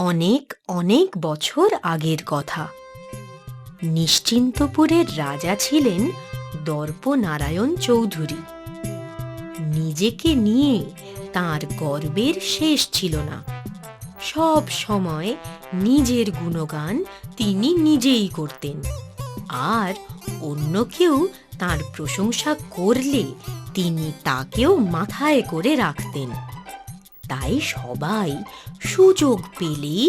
অনেক অনেক বছর আগের কথা। নিশ্চিন্তপুরের রাজা ছিলেন দর্পনারায়ণ চৌধুরী। নিজেকে নিয়ে তার গর্বের শেষ ছিল না। সব সময় নিজের গুণগান তিনি নিজেই করতেন, আর অন্য কেউ তার প্রশংসা করলে তিনি তাকেও মাথায় করে রাখতেন। তাই সবাই সুযোগ পেলেই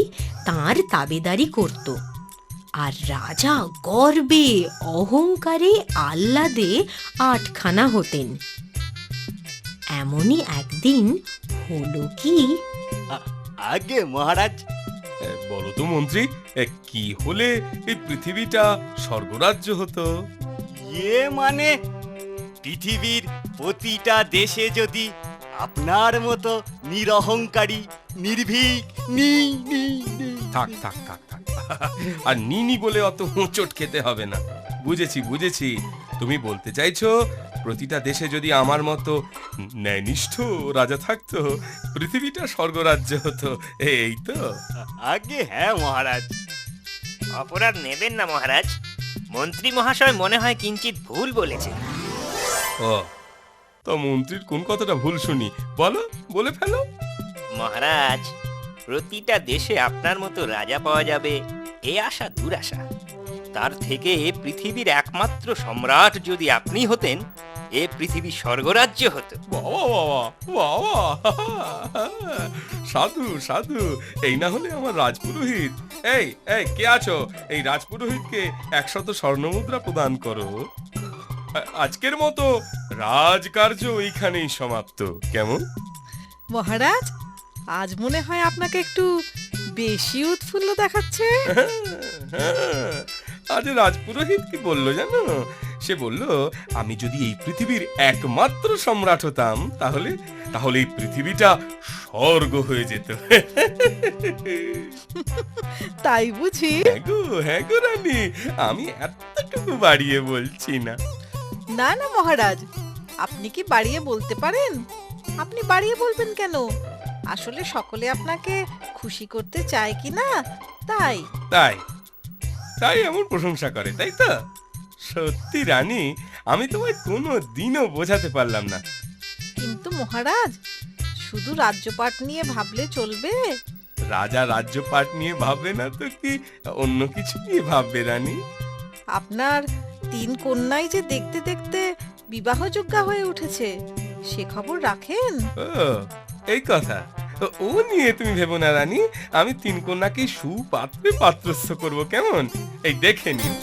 তার তাবেদারি করত, আর রাজা গর্বে অহংকারে আহ্লাদে আটখানা হতেন। এমনই একদিন হলো কি। আগে মহারাজ। বলো তো মন্ত্রী, কি হলে এই পৃথিবীটা স্বর্গরাজ্য হতো? মানে পৃথিবীর প্রতিটা দেশে যদি আপনার মতো নিরহংকারী নির্ভীক থাক থাক থাক থাক আর নিনি বলে অত হোঁচট খেতে হবে না। বুঝেছি, তুমি বলতে চাইছো প্রতিটা দেশে যদি আমার মতো ন্যায়নিষ্ঠ রাজা থাকতো, পৃথিবীটা স্বর্গরাজ্য হতো, এই তো? আগে হ্যাঁ মহারাজ। অপরাধ নেবেন না মহারাজ, মন্ত্রী মহাশয় মনে হয় কিঞ্চিত ভুল বলেছে। ও তো মন্ত্রীর কোন কথাটা ভুল শুনি, বলে ফেলো। মহারাজ, প্রতিটা দেশে আপনার মতো রাজা পাওয়া যাবে এ আশা দুরাশা। তার থেকে পৃথিবীর একমাত্র সম্রাট যদি আপনি হতেন, এ পৃথিবী স্বর্গরাজ্য হতো। বাবা, সাধু সাধু, এই না হলে আমার রাজপুরোহিত। এই কে আছো? এই রাজপুরোহিতকে 100 স্বর্ণমুদ্রা প্রদান করো। আজকের মতো রাজকার্য এইখানেই সমাপ্ত, কেমন? মহারাজ, আজ মনে হয় আপনাকে একটু বেশি উৎফুল্ল দেখাচ্ছে। আজ রাজপুরোহিত কি বললো জানো? সে বলল, আমি যদি এই পৃথিবীর একমাত্র সম্রাট হতাম, তাহলে এই পৃথিবীটা স্বর্গ হয়ে যেত। তাই বুঝি? হ্যাঁ গো রানী, আমি এতটুকু বাড়িয়ে বলছি না। না না মহারাজ, আপনি কি বাড়িয়ে বলতে পারেন? আপনি বাড়িয়ে বলবেন কেন? আসলে সকলে আপনাকে খুশি করতে চায় কি না, তাই তাই এমন প্রশংসা করে, তাই তো? সত্যি রানী, আমি তোমায় কোনো দিনও বোঝাতে পারলাম না। কিন্তু মহারাজ, শুধু রাজ্যপাট নিয়ে ভাবলে চলবে? রাজা রাজ্যপাট নিয়ে ভাববে না তো কি অন্য কিছু নিয়ে ভাববে রানী? আপনার 3 কন্যাই যে দেখতে দেখতে বিবাহযোগ্যা হয়ে উঠেছে, সে খবর রাখেন? ও এই কথা, ও নিয়ে তুমি ভেবো না রানী। আমি 3 কন্যাকে সুপাত্রে পাত্রস্থ করব, কেমন? এই দেখে নিও।